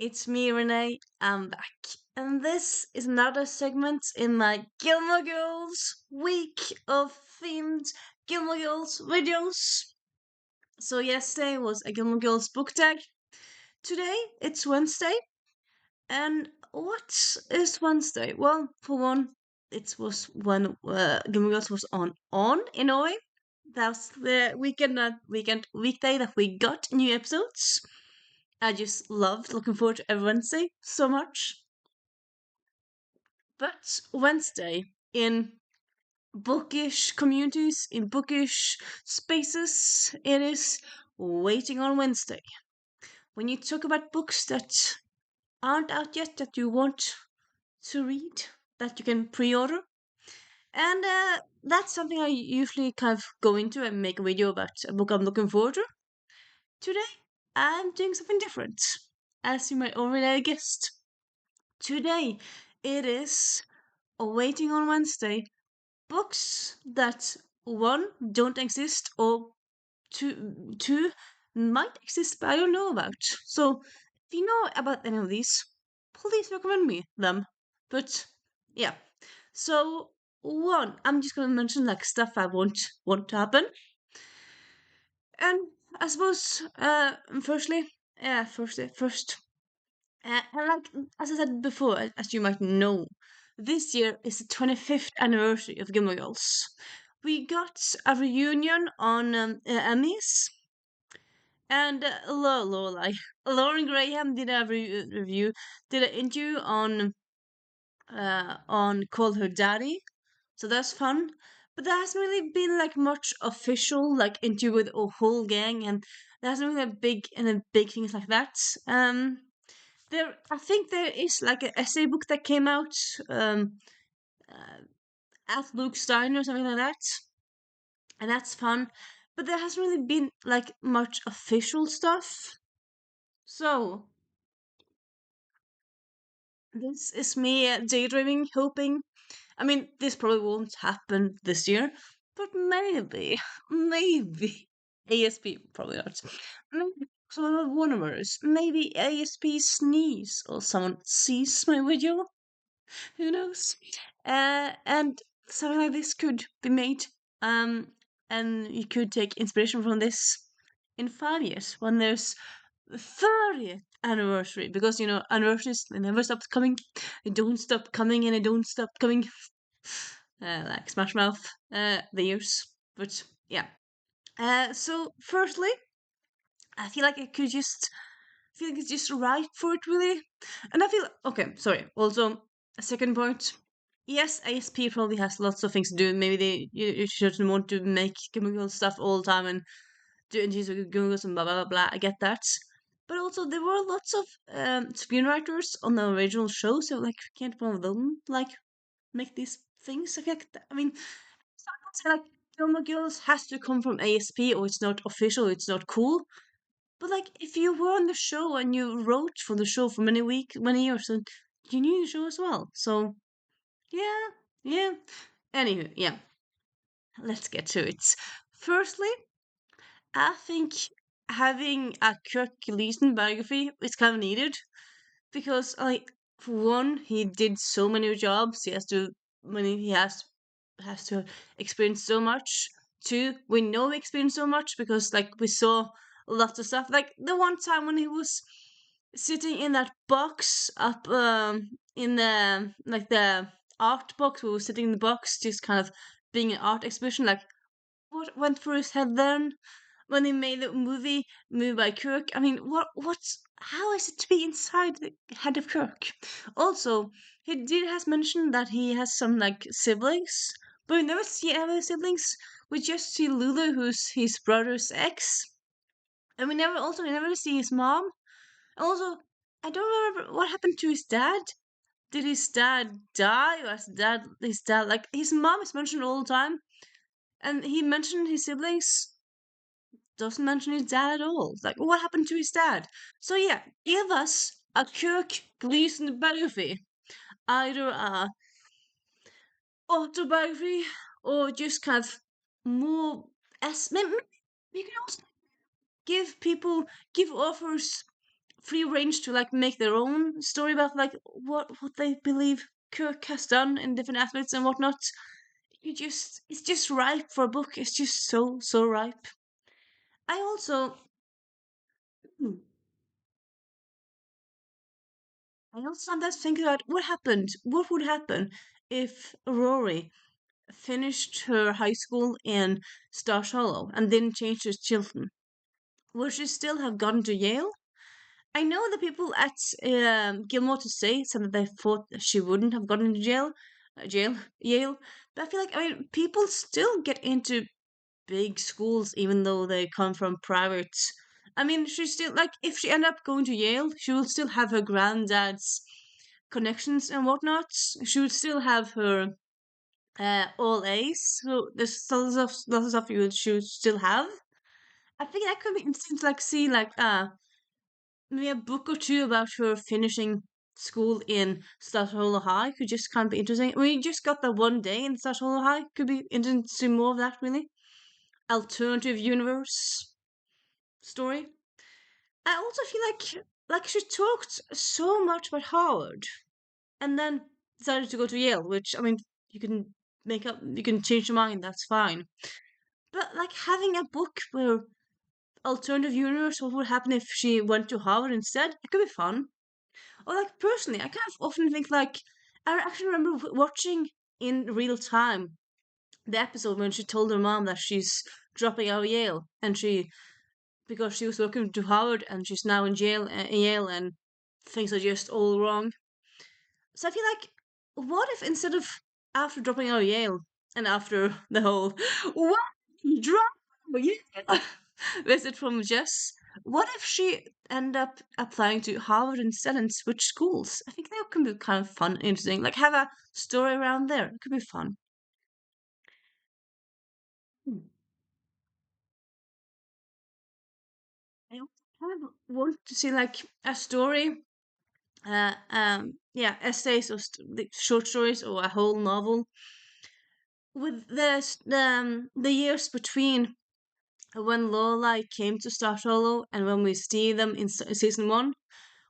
it's me, Renee. I'm back. And this is another segment in my Gilmore Girls week of themed Gilmore Girls videos. So, yesterday was a Gilmore Girls book tag. Today, it's Wednesday. And what is Wednesday? Well, for one, it was when Gilmore Girls was on in a way. That's the weekday that we got new episodes. I just loved looking forward to every Wednesday so much. But Wednesday in bookish communities, in bookish spaces, it is waiting on Wednesday. When you talk about books that aren't out yet that you want to read, that you can pre order. And that's something I usually kind of go into and make a video about a book I'm looking forward to. Today, I'm doing something different, as you might already have guessed. Today, it is waiting on Wednesday books that one don't exist or two might exist but I don't know about. So if you know about any of these, please recommend me them. But yeah. So one, I'm just gonna mention like stuff I want to happen. And I suppose first and like as I said before, as you might know, this year is the 25th anniversary of Gilmore Girls. We got a reunion on Emmys, and Lauren Graham did a review, did an interview on Call Her Daddy, so that's fun. But there hasn't really been like much official like interview with a whole gang, and there hasn't really big things like that. I think there is like an essay book that came out uh, at Luke Stein or something like that, and that's fun. But there hasn't really been like much official stuff. So this is me daydreaming, hoping. I mean, this probably won't happen this year, but maybe ASP probably not. Maybe someone of Warner's, maybe ASP sneeze or someone sees my video. Who knows? And something like this could be made. And you could take inspiration from this in 5 years when there's the 30th anniversary, because anniversaries, they never stop coming, they don't stop coming, and they don't stop coming. Like Smash Mouth, the years. But yeah. So firstly, I feel like it's just right for it, really. And I feel okay. Sorry. Also, a second point. Yes, ASP probably has lots of things to do. Maybe you shouldn't want to make chemical stuff all the time and do interviews with Googles and blah blah blah blah. I get that. But also, there were lots of screenwriters on the original show, so like, can't one of them like make these things? I mean, sometimes like Gilmore Girls has to come from ASP, or it's not official, it's not cool. But like, if you were on the show and you wrote for the show for many weeks, many years, so you knew the show as well. So yeah, yeah. Anywho, yeah. Let's get to it. Firstly, I think having a Kirk Gleason biography is kind of needed because, like, for one, he did so many jobs. He has to experience so much. Two, we know he experienced so much because, like, we saw lots of stuff. Like the one time when he was sitting in that box up in the art box, we were sitting in the box, just kind of being an art exhibition. Like, what went through his head then when he made the movie Moved by Kirk? I mean, how is it to be inside the head of Kirk? Also, he did has mentioned that he has some like siblings, but we never see any other siblings. We just see Lulu, who's his brother's ex, and we never see his mom. Also, I don't remember what happened to his dad. Did his dad die, or his dad like his mom is mentioned all the time, and he mentioned his siblings, doesn't mention his dad at all. Like, what happened to his dad? So yeah, give us a Kirk Gleason biography, either a autobiography or just kind of more as maybe you can also give authors free range to like make their own story about like what they believe Kirk has done in different aspects and whatnot. It's just ripe for a book. It's just so ripe. I also hmm, I also sometimes think about what would happen if Rory finished her high school in Stars Hollow and didn't change to Chilton. Would she still have gone to Yale? I know the people at Gilmore to say said that they thought that she wouldn't have gotten into Yale. But I feel like, I mean, people still get into big schools even though they come from private. I mean, she still, like, if she ended up going to Yale, she will still have her granddad's connections and whatnot. She would still have her all A's. So there's lots of stuff you would should still have. I think that could be interesting to like see like maybe a book or two about her finishing school in Statoil High could just kind of be interesting. We just got that one day in Statoil High. Could be interesting to see more of that really. Alternative universe story. I also feel like she talked so much about Harvard and then decided to go to Yale, which I mean you can change your mind, that's fine. But like having a book where alternative universe, what would happen if she went to Harvard instead? It could be fun. Or like personally, I kind of often think like I actually remember watching in real time the episode when she told her mom that she's dropping out of Yale and she because she was looking to Harvard and she's now in Yale and things are just all wrong. So I feel like, what if instead of after dropping out of Yale and after the whole what drop Yale visit from Jess, what if she end up applying to Harvard instead and switch schools? I think that could be kind of fun, interesting. Like have a story around there. It could be fun. Hmm. I also kind of want to see like a story, yeah, essays or short stories or a whole novel with the years between when Lorelai came to Star Hollow and when we see them in season one,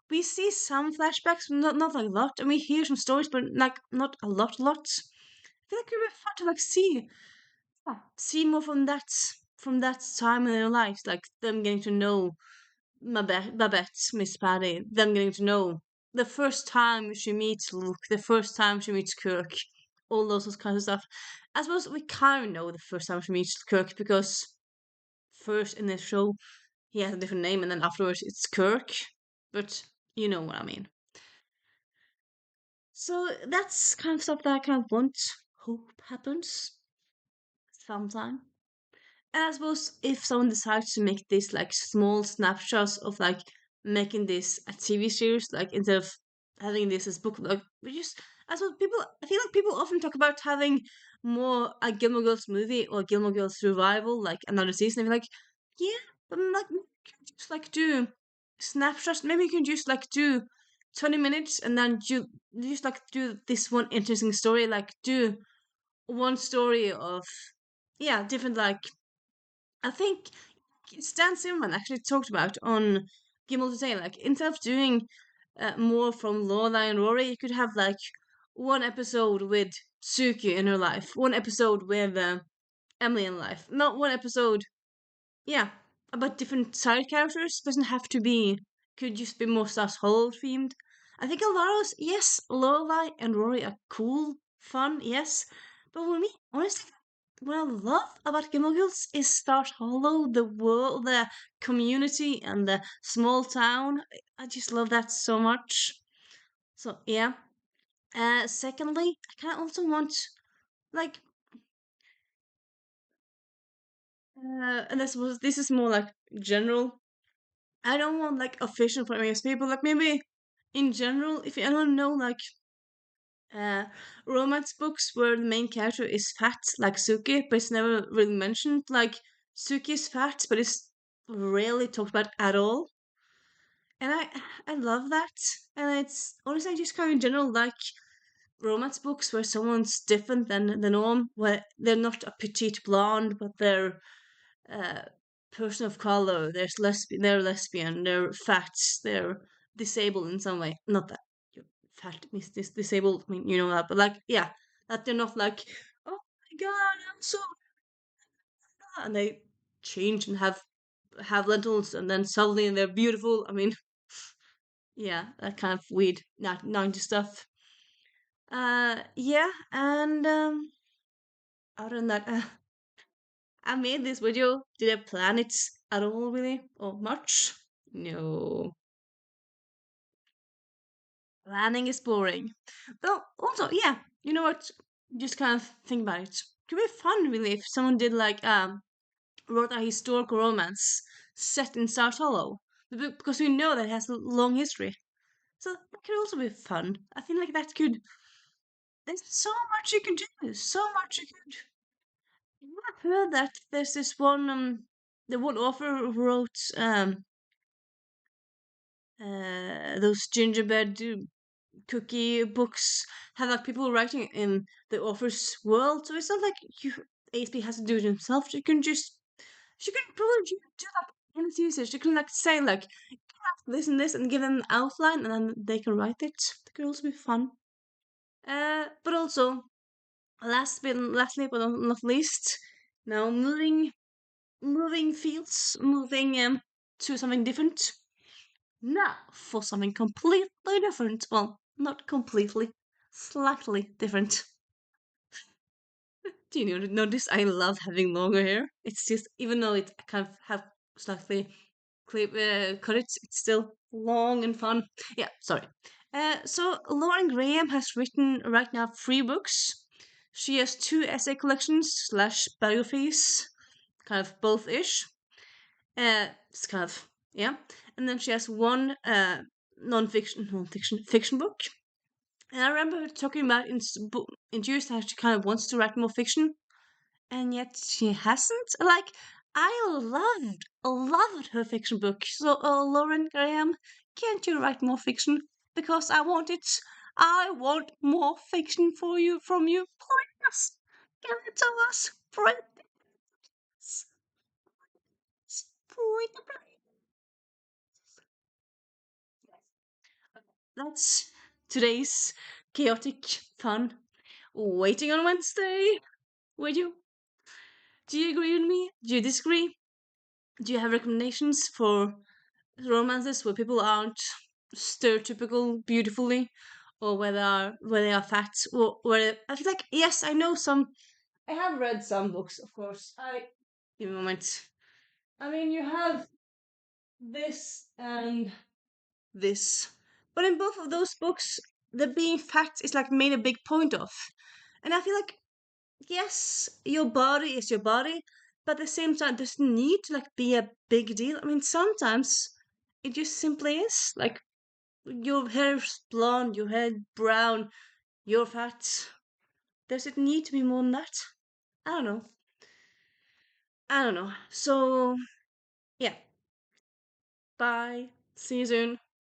we see some flashbacks, not like a lot, and we hear some stories, but like not a lot. I feel like it would be fun to like see more from that time in their lives, like them getting to know Babette, Miss Patty, them getting to know the first time she meets Luke, the first time she meets Kirk, all those kinds of stuff. I suppose we kind of know the first time she meets Kirk because first in this show he has a different name, and then afterwards it's Kirk. But you know what I mean. So that's kind of stuff that I kind of want, hope happens sometime. And I suppose if someone decides to make this like small snapshots of like making this a TV series, like instead of having this as book, like we just I suppose I feel like people often talk about having more a Gilmore Girls movie or Gilmore Girls revival, like another season. And be like, yeah, but like maybe you can just like do snapshots. Maybe you can just like do 20 minutes and then you just like do this one interesting story, like do one story of yeah different like I think Stan Zimmerman actually talked about on Gimel today, like instead of doing more from Lorelai and Rory, you could have like one episode with Suki in her life, one episode with Emily in life, not one episode, yeah, about different side characters. Doesn't have to be, could just be more Stars Hollow themed. I think Alvaro's, yes, Lorelai and Rory are cool, fun, yes, but for me, honestly, what I love about Gilmore Girls is Stars Hollow, the world, the community, and the small town. I just love that so much. So yeah. Secondly, I kind of also want like, and this is more like general. I don't want like official for MSP, but like maybe in general, if you don't know like uh romance books where the main character is fat like Suki, but it's never really mentioned. Like Suki is fat, but it's rarely talked about at all. And I love that. And it's honestly just kind of in general like romance books where someone's different than the norm, where they're not a petite blonde, but they're person of color, they're lesbian, they're fat, they're disabled in some way. Not that you're fat means disabled. I mean, you know that, but like, yeah, that they're not like, oh my god, I'm so, and they change and have lentils, and then suddenly they're beautiful. I mean, yeah, that kind of weird, not 90 stuff. Yeah, and other than that, I made this video. Did I plan it at all, really, or much? No. Planning is boring. Well, also, yeah, you know what? Just kind of think about it. It could be fun, really, if someone did like wrote a historical romance set in Stars Hollow, because we know that it has a long history. So that could also be fun. I think like that could. There's so much you can do. So much you could. I've heard that there's this one the one author who wrote those gingerbread cookie books have like people writing in the author's world, so it's not like you ASP has to do it himself. She can probably do that in the usage. She can like say like this and this and give them an outline, and then they can write it. That could also be fun. But also lastly but not least, now moving fields, moving to something different. Now for something completely different. Well, not completely, slightly different. Do you notice I love having longer hair? It's just, even though it I kind of have slightly cut it, it's still long and fun. Yeah, sorry. So Lauren Graham has written right now 3 books. She has 2 essay collections slash biographies, kind of both ish. It's kind of, yeah. And then she has one fiction book. And I remember her talking about in interviews how she kind of wants to write more fiction, and yet she hasn't. Like, I loved her fiction book. So, Lauren Graham, can't you write more fiction? Because I want it. I want more fiction for you from you. Please, give it to us. Please, please. That's today's chaotic fun. Waiting on Wednesday. Would you? Do you agree with me? Do you disagree? Do you have recommendations for romances where people aren't stereotypical beautifully, or where they are fat, or where I feel like, yes, I know some. I have read some books, of course. Give me a moment. I mean, you have this and this, but in both of those books, the being fat is like made a big point of, and I feel like, yes, your body is your body, but at the same time, it doesn't need to like be a big deal. I mean, sometimes it just simply is. Like, your hair's blonde, your hair brown, you're fat. Does it need to be more than that? I don't know. I don't know. So, yeah. Bye. See you soon.